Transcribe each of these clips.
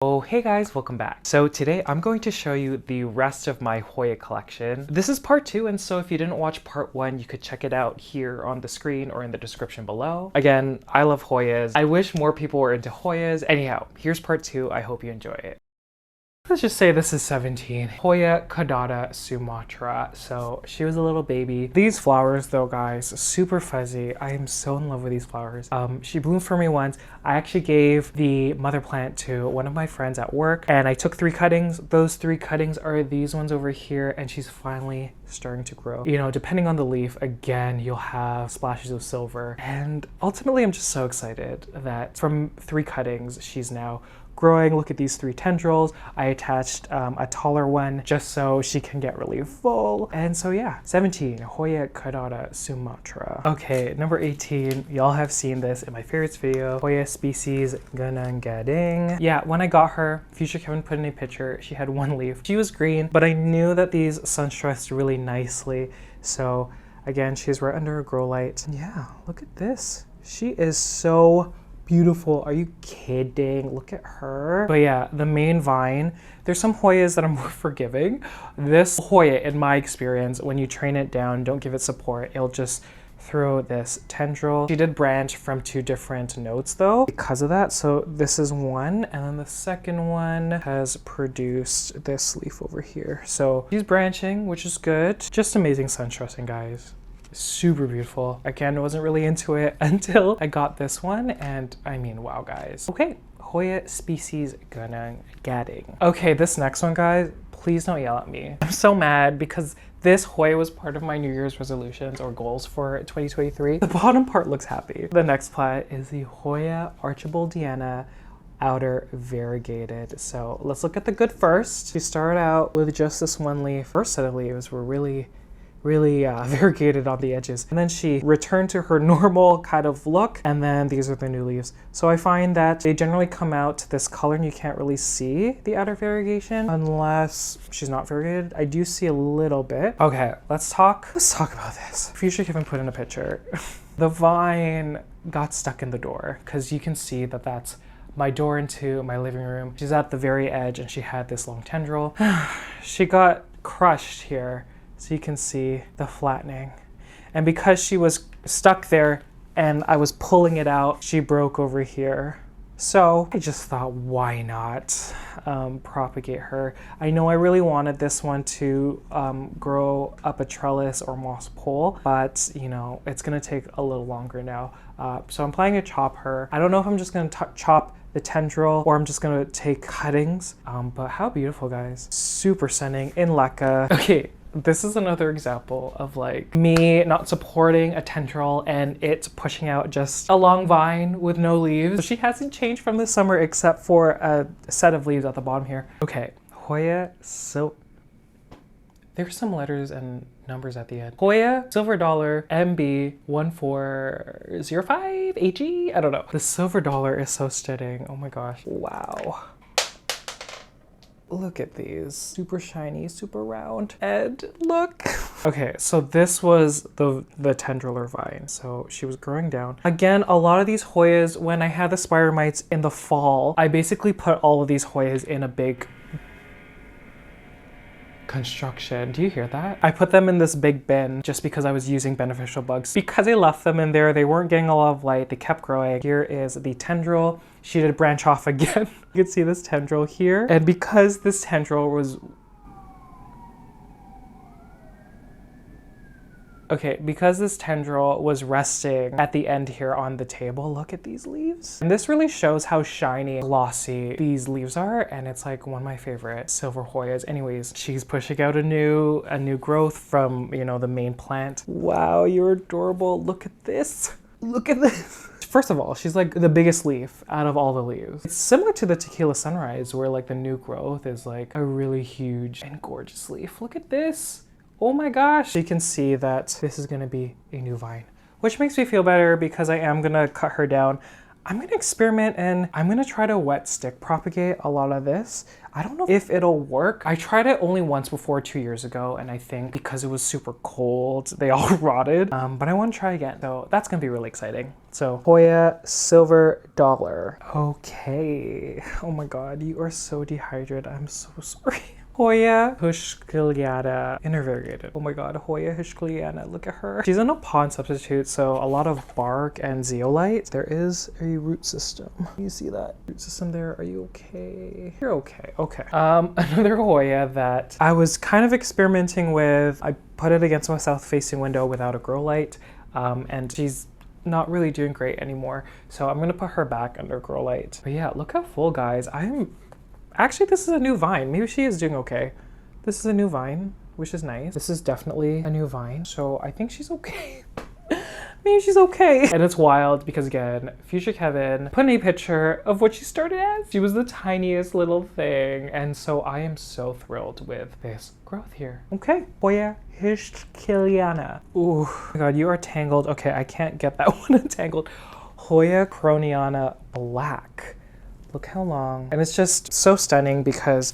Oh, hey guys, welcome back. So today I'm going to show you the rest of my Hoya collection. This is part 2, and so if you didn't watch part 1, you could check it out here on the screen or in the description below. Again, I love Hoyas. I wish more people were into Hoyas. Anyhow, here's part 2. I hope you enjoy it. Let's just say this is 17. Hoya caudata Sumatra. So she was a little baby. These flowers though, guys, super fuzzy. I am so in love with these flowers. She bloomed for me once. I actually gave the mother plant to one of my friends at work and I took 3 cuttings. Those 3 cuttings are these ones over here and she's finally starting to grow. You know, depending on the leaf, again, you'll have splashes of silver. And ultimately, I'm just so excited that from 3 cuttings, she's now growing. Look at these 3 tendrils. I attached a taller one just so she can get really full. And so yeah, 17, Hoya caudata Sumatra. Okay, number 18, y'all have seen this in my favorites video, Hoya species Gunung Gading. Yeah, when I got her, Future Kevin put in a picture, she had 1 leaf. She was green, but I knew that these sunstressed really nicely. So again, she's right under a grow light. And yeah, look at this. She is so beautiful. Are you kidding? Look at her. But yeah, the main vine, there's some Hoyas that are more forgiving. This Hoya, in my experience, when you train it down, don't give it support, it'll just throw this tendril. She did branch from 2 different nodes though because of that. So this is one, and then the second one has produced this leaf over here. So she's branching, which is good. Just amazing sunstressing, guys. Super beautiful. Again, I wasn't really into it until I got this one, and I mean, wow, guys. Okay, Hoya species Gunung Gading. Okay, this next one, guys, please don't yell at me. I'm so mad because this Hoya was part of my New Year's resolutions or goals for 2023. The bottom part looks happy. The next plant is the Hoya Archibaldiana outer variegated. So let's look at the good first. We started out with just this 1 leaf. First set of leaves were really variegated on the edges, and then she returned to her normal kind of look, and then these are the new leaves. So I find that they generally come out this color and you can't really see the outer variegation unless she's not variegated. I do see a little bit. Okay, let's talk about this. Future Kevin put in a picture. The vine got stuck in the door because you can see that that's my door into my living room. She's at the very edge and she had this long tendril. She got crushed here. So you can see the flattening. And because she was stuck there and I was pulling it out, she broke over here. So I just thought, why not propagate her? I know I really wanted this one to grow up a trellis or moss pole, but you know, it's gonna take a little longer now. So I'm planning to chop her. I don't know if I'm just gonna chop the tendril or I'm just gonna take cuttings, but how beautiful, guys. Super stunning in LECA. Okay. This is another example of like me not supporting a tendril and it pushing out just a long vine with no leaves. So she hasn't changed from this summer except for a set of leaves at the bottom here. Okay, Hoya, so there's some letters and numbers at the end. Hoya silver dollar MB1405 AG? I don't know. The silver dollar is so stunning. Oh my gosh. Wow. Look at these, super shiny, super round, and look. Okay, so this was the tendril or vine. So she was growing down. Again, a lot of these Hoyas, when I had the spider mites in the fall, I basically put all of these Hoyas in a big construction. Do you hear that? I put them in this big bin just because I was using beneficial bugs. Because I left them in there, they weren't getting a lot of light. They kept growing. Here is the tendril. She did branch off again. You can see this tendril here. And because this tendril was resting at the end here on the table, look at these leaves. And this really shows how shiny, glossy these leaves are, and it's like one of my favorite silver Hoyas. Anyways, she's pushing out a new growth from, you know, the main plant. Wow, you're adorable. Look at this. Look at this. First of all, she's like the biggest leaf out of all the leaves. It's similar to the Tequila Sunrise where like the new growth is like a really huge and gorgeous leaf. Look at this. Oh my gosh. You can see that this is gonna be a new vine, which makes me feel better because I am gonna cut her down. I'm gonna experiment and I'm gonna try to wet stick propagate a lot of this. I don't know if it'll work. I tried it only once before 2 years ago, and I think because it was super cold, they all rotted. But I want to try again, so that's gonna be really exciting. So Hoya Silver Dollar. Okay. Oh my God, you are so dehydrated. I'm so sorry. Hoya Hushkiliana intervariegated. Oh my God, Hoya Hushkiliana, look at her. She's in a pond substitute, so a lot of bark and zeolite. There is a root system. You see that root system there? Are you okay? You're okay, okay. Another Hoya that I was kind of experimenting with. I put it against my south-facing window without a grow light, and she's not really doing great anymore. So I'm gonna put her back under grow light. But yeah, look how full, guys. Actually, this is a new vine. Maybe she is doing okay. This is a new vine, which is nice. This is definitely a new vine, so I think she's okay. Maybe she's okay. And it's wild because, again, Future Kevin put in a picture of what she started as. She was the tiniest little thing, and so I am so thrilled with this growth here. Okay, Hoya Hushkiliana. Ooh, oh my God, you are tangled. Okay, I can't get that one untangled. Hoya Croniana Black. Look how long. And it's just so stunning because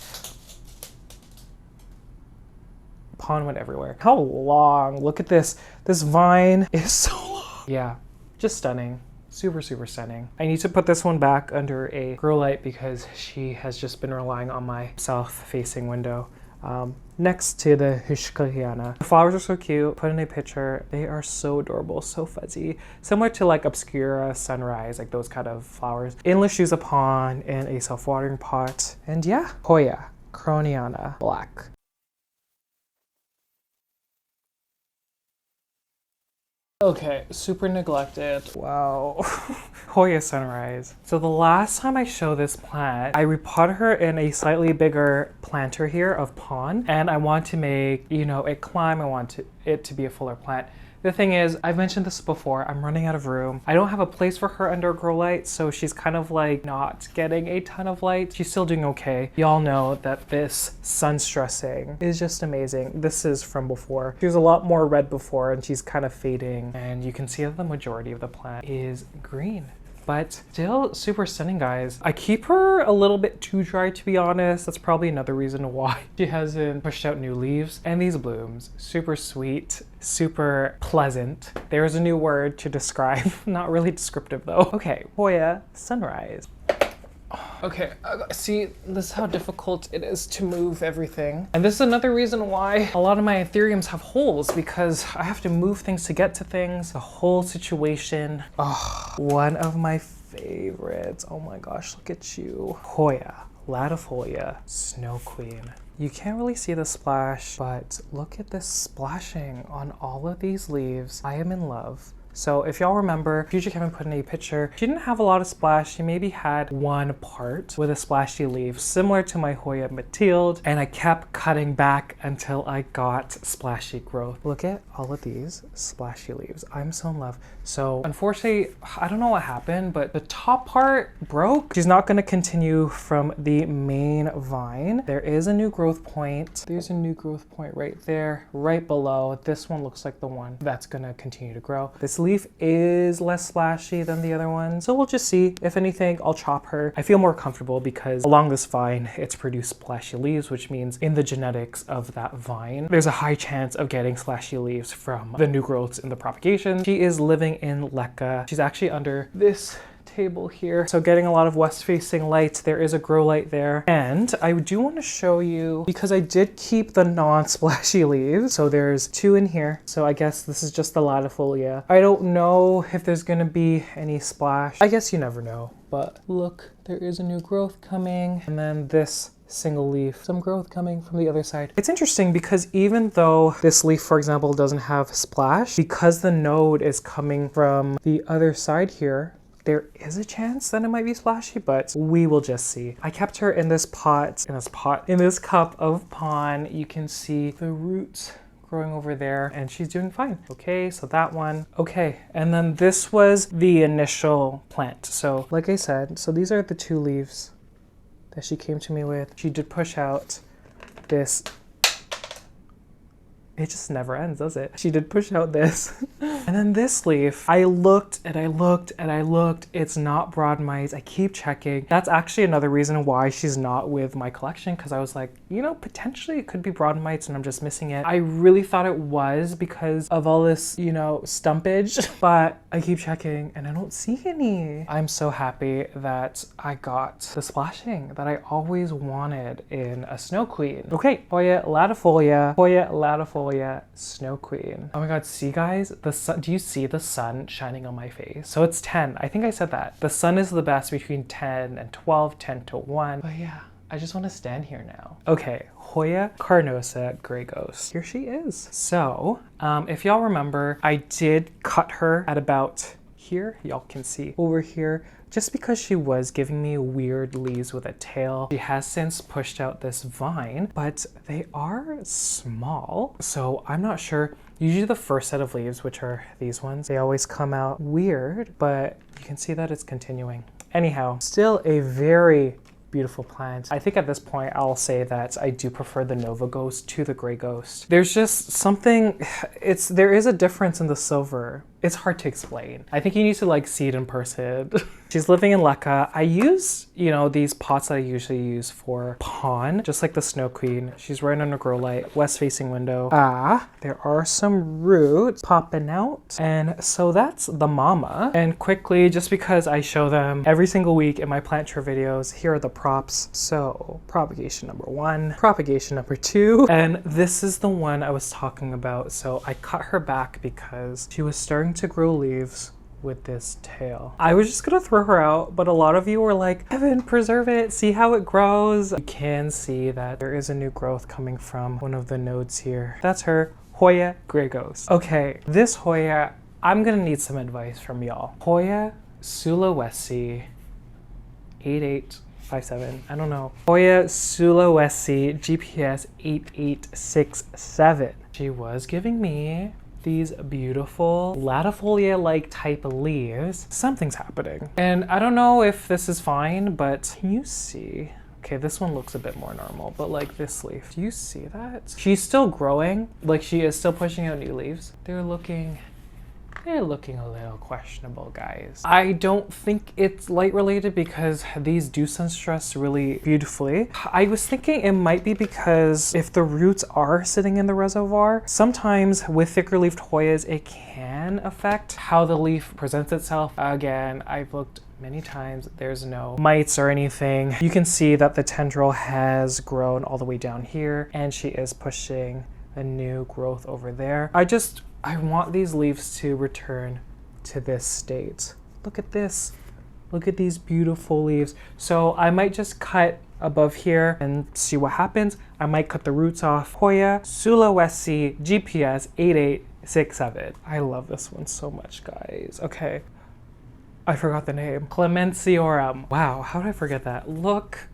pond went everywhere. How long? Look at this. This vine is so long. Yeah, just stunning. Super, super stunning. I need to put this one back under a grow light because she has just been relying on my south-facing window. Next to the Hushkiliana. The flowers are so cute. Put in a picture. They are so adorable, so fuzzy. Similar to like Obscura, Sunrise, like those kind of flowers. In Lechuza Pon, in a self-watering pot. And yeah, Hoya Croniana Black. Okay, super neglected. Wow. Hoya Sunrise. So the last time I showed this plant, I repotted her in a slightly bigger planter here of pond, and I want to make, you know, it climb. I want it to be a fuller plant. The thing is, I've mentioned this before, I'm running out of room. I don't have a place for her under a grow light, so she's kind of like not getting a ton of light. She's still doing okay. Y'all know that this Sunstressing is just amazing. This is from before. She was a lot more red before, and she's kind of fading. And you can see that the majority of the plant is green. But still super stunning, guys. I keep her a little bit too dry, to be honest. That's probably another reason why she hasn't pushed out new leaves. And these blooms, super sweet, super pleasant. There's a new word to describe. Not really descriptive though. Okay, Hoya Sunrise. Okay, see, this is how difficult it is to move everything. And this is another reason why a lot of my anthuriums have holes, because I have to move things to get to things. The whole situation. Oh, one of my favorites. Oh my gosh, look at you. Hoya, Latifolia, Snow Queen. You can't really see the splash, but look at this splashing on all of these leaves. I am in love. So if y'all remember, Future Kevin put in a picture. She didn't have a lot of splash. She maybe had one part with a splashy leaf, similar to my Hoya Mathilde, and I kept cutting back until I got splashy growth. Look at all of these splashy leaves. I'm so in love. So unfortunately, I don't know what happened, but the top part broke. She's not gonna continue from the main vine. There is a new growth point. There's a new growth point right there, right below. This one looks like the one that's gonna continue to grow. This leaf is less splashy than the other one, so we'll just see. If anything, I'll chop her. I feel more comfortable because along this vine, it's produced splashy leaves, which means in the genetics of that vine, there's a high chance of getting splashy leaves from the new growths in the propagation. She is living in LECA. She's actually under this table here, so getting a lot of west-facing light. There is a grow light there, and I do want to show you, because I did keep the non-splashy leaves, so there's two in here, so I guess this is just the latifolia. I don't know if there's gonna be any splash. I guess you never know, but look, there is a new growth coming, and then this single leaf, some growth coming from the other side. It's interesting because even though this leaf, for example, doesn't have splash, because the node is coming from the other side here, there is a chance that it might be splashy, but we will just see. I kept her in this pot, in this cup of pond. You can see the roots growing over there, and she's doing fine. Okay, so that one. Okay, and then this was the initial plant. So like I said, so these are the two leaves that she came to me with. She did push out this It just never ends, does it? She did push out this. And then this leaf, I looked and I looked and I looked. It's not broad mites. I keep checking. That's actually another reason why she's not with my collection, because I was like, you know, potentially it could be broad mites and I'm just missing it. I really thought it was because of all this, you know, stumpage, but I keep checking and I don't see any. I'm so happy that I got the splashing that I always wanted in a Snow Queen. Okay, Hoya latifolia, Snow Queen. Oh my God, see guys, the sun, do you see the sun shining on my face? So it's 10, I think I said that. The sun is the best between 10 and 12, 10 to 1. But yeah, I just want to stand here now. Okay, Hoya carnosa gray ghost. Here she is. So, if y'all remember, I did cut her at about here. Y'all can see over here, just because she was giving me weird leaves with a tail. She has since pushed out this vine, but they are small. So I'm not sure. Usually the first set of leaves, which are these ones, they always come out weird, but you can see that it's continuing. Anyhow, still a very beautiful plant. I think at this point I'll say that I do prefer the Nova Ghost to the Gray Ghost. There's just something, there is a difference in the silver. It's hard to explain. I think you need to like see it in person. She's living in LECA. I use, you know, these pots that I usually use for pond, just like the Snow Queen. She's right under grow light, west facing window. There are some roots popping out. And so that's the mama. And quickly, just because I show them every single week in my plant tour videos, here are the props. So propagation number 1, propagation number 2, and this is the one I was talking about. So I cut her back because she was starting to grow leaves with this tail. I was just gonna throw her out, but a lot of you were like, Evan, preserve it, see how it grows. You can see that there is a new growth coming from one of the nodes here. That's her, Hoya Gray Ghost. Okay, this Hoya, I'm gonna need some advice from y'all. Hoya Sulawesi 8857, I don't know. Hoya Sulawesi GPS 8867. She was giving me these beautiful latifolia-like type leaves. Something's happening. And I don't know if this is fine, but can you see? Okay, this one looks a bit more normal, but like this leaf, do you see that? She's still growing, like she is still pushing out new leaves. They're looking a little questionable, guys. I don't think it's light related because these do sunstress really beautifully. I was thinking it might be because if the roots are sitting in the reservoir, sometimes with thicker leafed Hoyas, it can affect how the leaf presents itself. Again, I've looked many times, there's no mites or anything. You can see that the tendril has grown all the way down here and she is pushing a new growth over there. I want these leaves to return to this state. Look at this. Look at these beautiful leaves. So I might just cut above here and see what happens. I might cut the roots off. Hoya Sulawesi GPS 8867. I love this one so much, guys. Okay, I forgot the name. Clemensiorum. Wow, how did I forget that? Look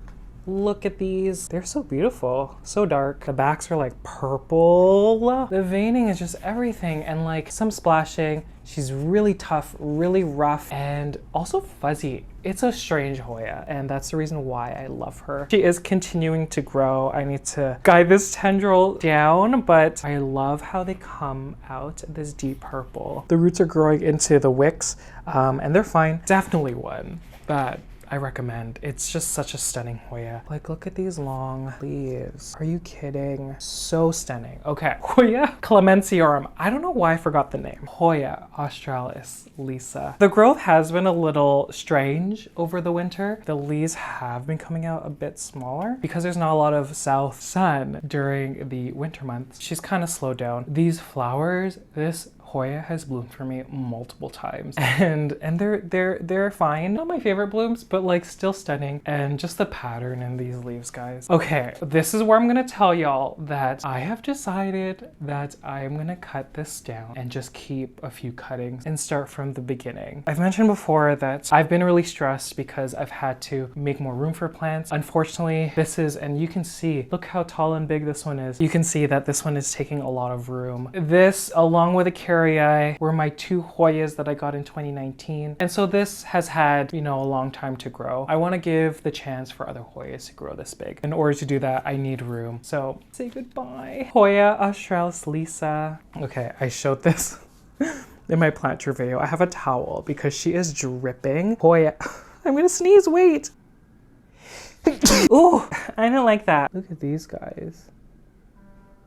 at these. They're so beautiful, so dark. The backs are like purple. The veining is just everything, and like some splashing. She's really tough, really rough, and also fuzzy. It's a strange Hoya, and that's the reason why I love her. She is continuing to grow. I need to guide this tendril down, but I love how they come out this deep purple. The roots are growing into the wicks, and they're fine. Definitely one that I recommend. It's just such a stunning Hoya. Like, look at these long leaves. Are you kidding? So stunning. Okay, Hoya Clemensiorum. I don't know why I forgot the name. Hoya australis Lisa. The growth has been a little strange over the winter. The leaves have been coming out a bit smaller because there's not a lot of south sun during the winter months. She's kind of slowed down. These flowers, this Hoya has bloomed for me multiple times, and they're fine. Not my favorite blooms, but like still stunning, and just the pattern in these leaves, guys. Okay, this is where I'm gonna tell y'all that I have decided that I'm gonna cut this down and just keep a few cuttings and start from the beginning. I've mentioned before that I've been really stressed because I've had to make more room for plants. Unfortunately, this is, and you can see, look how tall and big this one is. You can see that this one is taking a lot of room. This, along with a carrot Nectarii were my two Hoyas that I got in 2019. And so this has had, you know, a long time to grow. I want to give the chance for other Hoyas to grow this big. In order to do that, I need room. So say goodbye. Hoya Australis Lisa. Okay, I showed this in my plant tour video. I have a towel because she is dripping. Hoya, I'm gonna sneeze, wait. Oh, I don't like that. Look at these guys.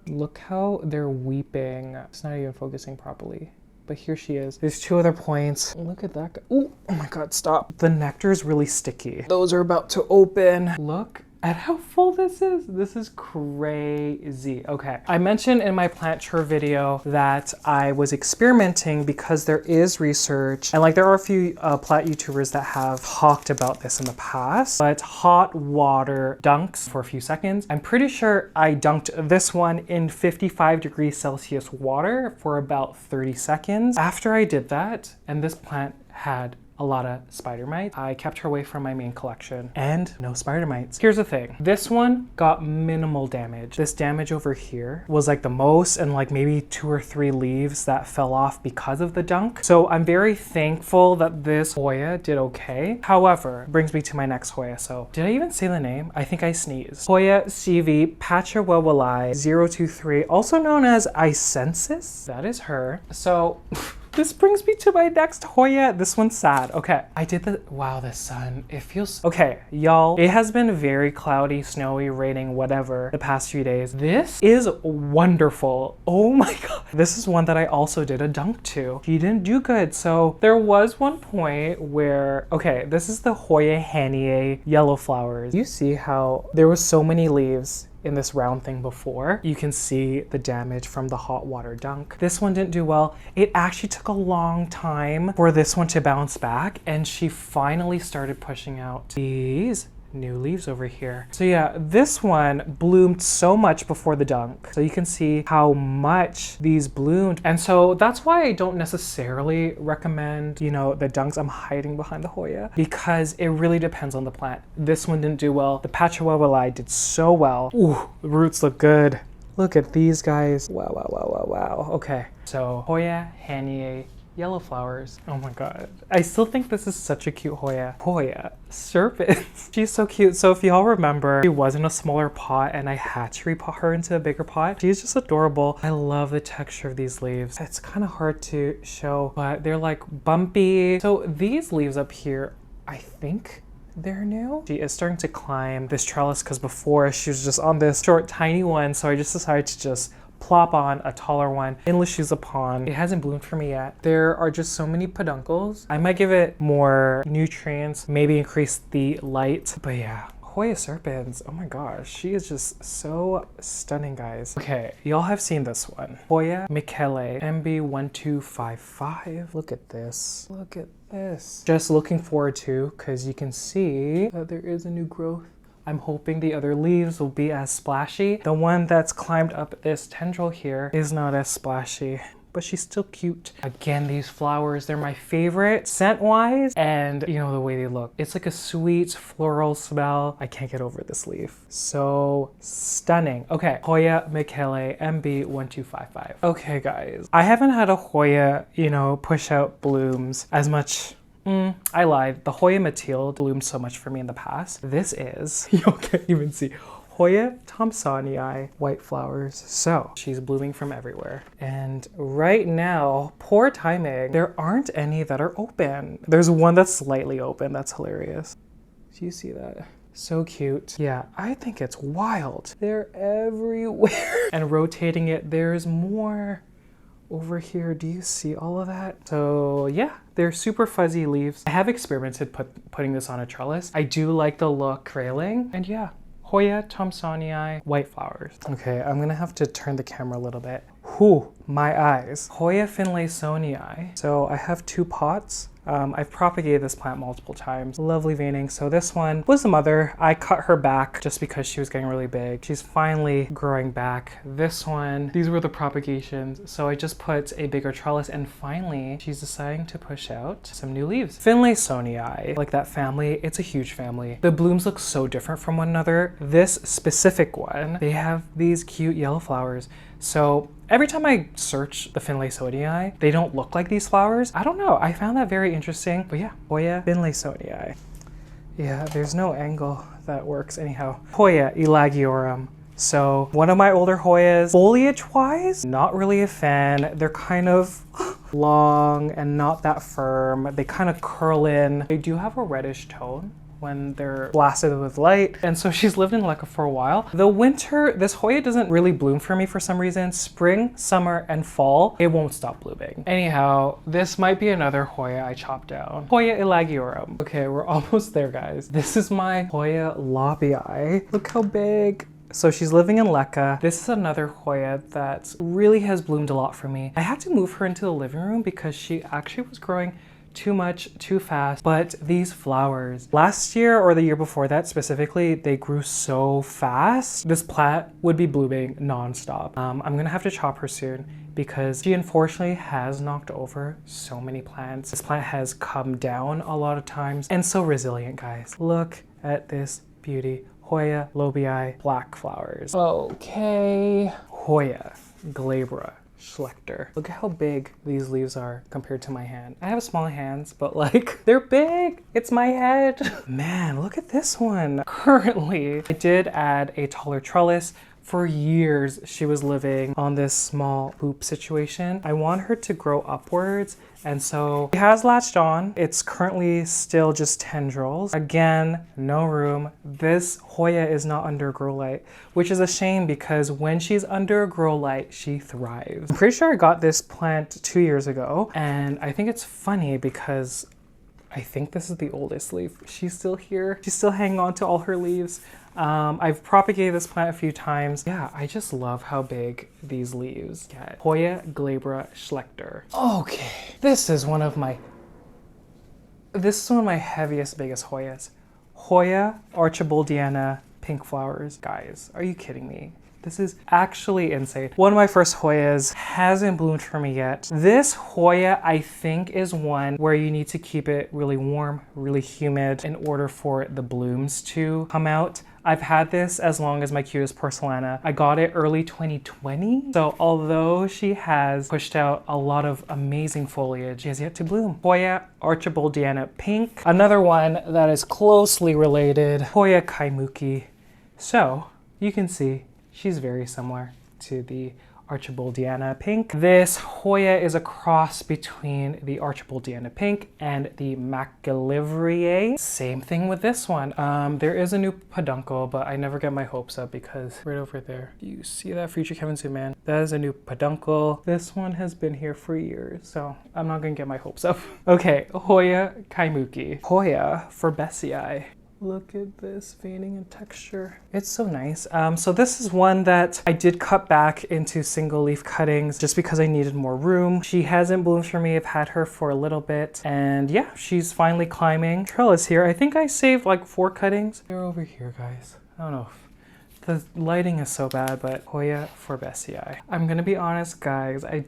Look how they're weeping. It's not even focusing properly. But here she is. There's two other points. Look at that guy. Ooh, oh my God, stop. The nectar is really sticky. Those are about to open. Look at how full this is. This is crazy. Okay, I mentioned in my plant tour video that I was experimenting because there is research, and like there are a few plant YouTubers that have talked about this in the past, but hot water dunks for a few seconds. I'm pretty sure I dunked this one in 55 degrees Celsius water for about 30 seconds. After I did that, and this plant had a lot of spider mites, I kept her away from my main collection and no spider mites. Here's the thing. This one got minimal damage. This damage over here was like the most, and like maybe 2 or 3 leaves that fell off because of the dunk. So I'm very thankful that this Hoya did okay. However, brings me to my next Hoya. So did I even say the name? I think I sneezed. Hoya CV Patchawawalai 023, also known as Icensis. That is her. So this brings me to my next Hoya. This one's sad. Okay, I did the, wow, the sun, it feels, okay, y'all, it has been very cloudy, snowy, raining, whatever, the past few days. This is wonderful. Oh my God. This is one that I also did a dunk to. He didn't do good. So there was one point where, okay, this is the Hoya Hania yellow flowers. You see how there was so many leaves in this round thing before. You can see the damage from the hot water dunk. This one didn't do well. It actually took a long time for this one to bounce back, and she finally started pushing out these new leaves over here. So yeah, this one bloomed so much before the dunk. So you can see how much these bloomed. And so that's why I don't necessarily recommend, you know, the dunks. I'm hiding behind the Hoya because it really depends on the plant. This one didn't do well. The Patchawawalai did so well. Ooh, the roots look good. Look at these guys. Wow, wow, wow, wow, wow. Okay, so Hoya Hania yellow flowers. Oh my God. I still think this is such a cute Hoya. Hoya Serpens. She's so cute. So if y'all remember, she was in a smaller pot and I had to repot her into a bigger pot. She's just adorable. I love the texture of these leaves. It's kind of hard to show, but they're like bumpy. So these leaves up here, I think they're new. She is starting to climb this trellis because before she was just on this short, tiny one. So I just decided to just plop on a taller one in Lechuza Pon. It hasn't bloomed for me yet. There are just so many peduncles. I might give it more nutrients, maybe increase the light, but yeah. Hoya Serpens, oh my gosh, she is just so stunning, guys. Okay, y'all have seen this one. Hoya Michele MB1255. Look at this, look at this. Just looking forward to, because you can see that there is a new growth. I'm hoping the other leaves will be as splashy. The one that's climbed up this tendril here is not as splashy, but she's still cute. Again, these flowers, they're my favorite scent-wise, and you know the way they look. It's like a sweet floral smell. I can't get over this leaf. So stunning. Okay, Hoya Michele MB1255. Okay, guys, I haven't had a Hoya, you know, push out blooms as much. I lied. The Hoya Matilde bloomed so much for me in the past. This is, you can't even see, Hoya Thompsonii white flowers. So she's blooming from everywhere. And right now, poor timing, there aren't any that are open. There's one that's slightly open. That's hilarious. Do you see that? So cute. Yeah, I think it's wild. They're everywhere. And rotating it, there's more over here. Do you see all of that? So yeah, they're super fuzzy leaves. I have experimented putting this on a trellis. I do like the look trailing, and yeah, Hoya Thompsonii white flowers. Okay, I'm gonna have to turn the camera a little bit. Whew, my eyes. Hoya Finlaysonii. So I have 2 pots. I've propagated this plant multiple times. Lovely veining. So this one was the mother. I cut her back just because she was getting really big. She's finally growing back. This one, these were the propagations. So I just put a bigger trellis, and finally she's deciding to push out some new leaves. Finlaysonii, like that family, it's a huge family. The blooms look so different from one another. This specific one, they have these cute yellow flowers. So every time I search the Finlaysonii, they don't look like these flowers. I don't know, I found that very interesting. But yeah, Hoya Finlaysonii. Yeah, there's no angle that works anyhow. Hoya Elagiorum. So one of my older Hoyas, foliage-wise, not really a fan. They're kind of long and not that firm. They kind of curl in. They do have a reddish tone when they're blasted with light. And so she's lived in LECA for a while. The winter, this Hoya doesn't really bloom for me for some reason. Spring, summer, and fall, it won't stop blooming. Anyhow, this might be another Hoya I chopped down. Hoya Elagiorum. Okay, we're almost there, guys. This is my Hoya Lobbii. Look how big. So she's living in LECA. This is another Hoya that really has bloomed a lot for me. I had to move her into the living room because she actually was growing too much, too fast. But these flowers, last year or the year before that specifically, they grew so fast. This plant would be blooming nonstop. I'm gonna have to chop her soon because she unfortunately has knocked over so many plants. This plant has come down a lot of times and so resilient, guys. Look at this beauty. Hoya Lobbii, black flowers. Okay, Hoya Glabra Schlechter. Look at how big these leaves are compared to my hand. I have small hands, but like, they're big. It's my head. Man, look at this one. Currently, I did add a taller trellis. For years, she was living on this small hoop situation. I want her to grow upwards, and so she has latched on. It's currently still just tendrils. Again, no room. This Hoya is not under grow light, which is a shame because when she's under grow light, she thrives. I'm pretty sure I got this plant 2 years ago, and I think it's funny because I think this is the oldest leaf. She's still here. She's still hanging on to all her leaves. I've propagated this plant a few times. Yeah, I just love how big these leaves get. Hoya Glabra Schlechter. Okay, this is one of my heaviest, biggest Hoyas. Hoya Archibaldiana pink flowers. Guys, are you kidding me? This is actually insane. One of my first Hoyas hasn't bloomed for me yet. This Hoya, I think, is one where you need to keep it really warm, really humid in order for the blooms to come out. I've had this as long as my cutest porcelaina. I got it early 2020. So although she has pushed out a lot of amazing foliage, she has yet to bloom. Hoya Archibaldiana pink. Another one that is closely related, Hoya Kaimuki. So you can see she's very similar to the Archibaldiana pink. This Hoya is a cross between the Archibaldiana pink and the Macgillivrae. Same thing with this one. There is a new peduncle, but I never get my hopes up because right over there, you see that future Kevin zoom in? That is a new peduncle. This one has been here for years, so I'm not gonna get my hopes up. Okay, Hoya Kaimuki. Hoya Forbesii. Look at this veining and texture. It's so nice. So this is one that I did cut back into single leaf cuttings just because I needed more room. She hasn't bloomed for me. I've had her for a little bit. And yeah, she's finally climbing. Trellis here. I think I saved like 4 cuttings. They're over here, guys. I don't know if the lighting is so bad, but Hoya Forbesii. I'm gonna be honest, guys. I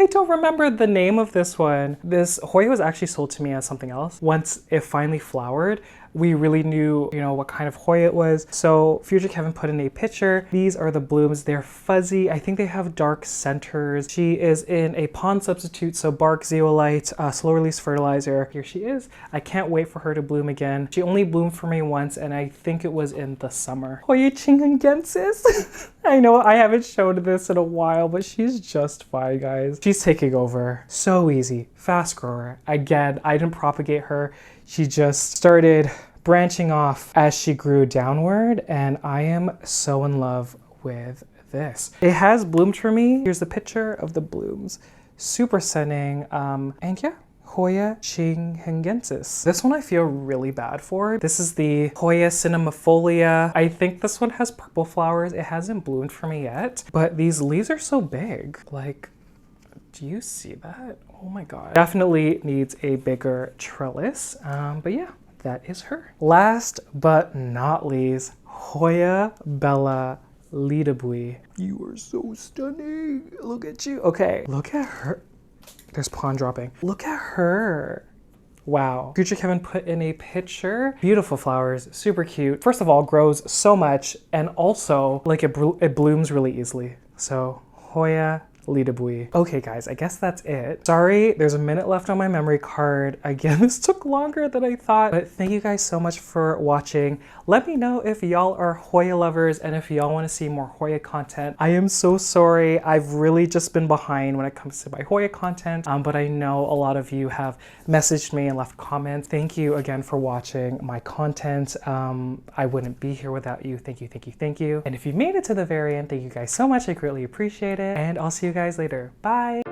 don't remember the name of this one. This Hoya was actually sold to me as something else. Once it finally flowered, we really knew, you know, what kind of Hoya it was. So Future Kevin put in a picture. These are the blooms. They're fuzzy. I think they have dark centers. She is in a pond substitute, so bark, zeolite, slow release fertilizer. Here she is. I can't wait for her to bloom again. She only bloomed for me once, and I think it was in the summer. Hoya chingensis. I know I haven't showed this in a while, but she's just fine, guys. She's taking over. So easy. Fast grower. Again, I didn't propagate her. She just started branching off as she grew downward, and I am so in love with this. It has bloomed for me. Here's the picture of the blooms. Super stunning. And yeah, Hoya chingensis. This one I feel really bad for. This is the Hoya cinemafolia. I think this one has purple flowers. It hasn't bloomed for me yet, but these leaves are so big. Like, do you see that? Oh my God. Definitely needs a bigger trellis. But yeah, that is her. Last but not least, Hoya Bella Lidabui. You are so stunning. Look at you. Okay, look at her. There's pond dropping. Look at her. Wow. Future Kevin put in a picture. Beautiful flowers, super cute. First of all, grows so much, and also like it blooms really easily. So Hoya LED. Okay guys, I guess that's it. Sorry, there's a minute left on my memory card. Again, this took longer than I thought, but thank you guys so much for watching. Let me know if y'all are Hoya lovers and if y'all want to see more Hoya content. I am so sorry. I've really just been behind when it comes to my Hoya content, but I know a lot of you have messaged me and left comments. Thank you again for watching my content. I wouldn't be here without you. Thank you, thank you, thank you. And if you made it to the very end, thank you guys so much. I greatly appreciate it. And I'll see you guys later. Bye.